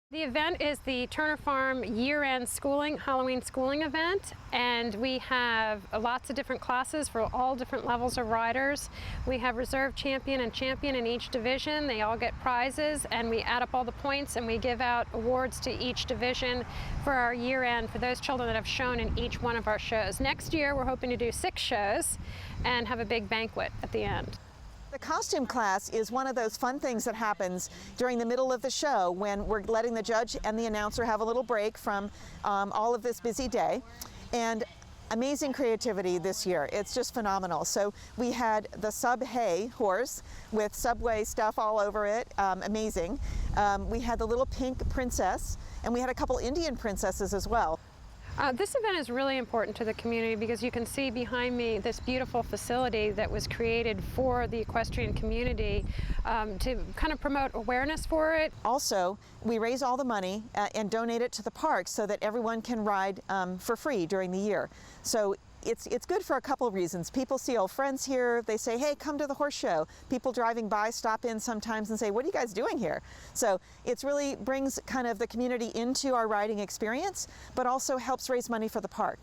The event is the Turner Farm year-end schooling, Halloween schooling event, and we have lots of different classes for all different levels of riders. We have reserve champion and champion in each division. They all get prizes, and we add up all the points and we give out awards to each division for our year-end for those children that have shown in each one of our shows. Next year we're hoping to do 6 shows and have a big banquet at the end. The costume class is one of those fun things that happens during the middle of the show when we're letting the judge and the announcer have a little break from all of this busy day. And amazing creativity this year. It's just phenomenal. So we had the Subway horse with Subway stuff all over it. Amazing. We had the little pink princess, and we had a couple Indian princesses as well. This event is really important to the community because you can see behind me this beautiful facility that was created for the equestrian community to kind of promote awareness for it. Also, we raise all the money and donate it to the park so that everyone can ride for free during the year. So it's good for a couple of reasons. People see old friends here. They say, hey, come to the horse show. People driving by stop in sometimes and say, what are you guys doing here? So it really brings kind of the community into our riding experience, but also helps raise money for the park.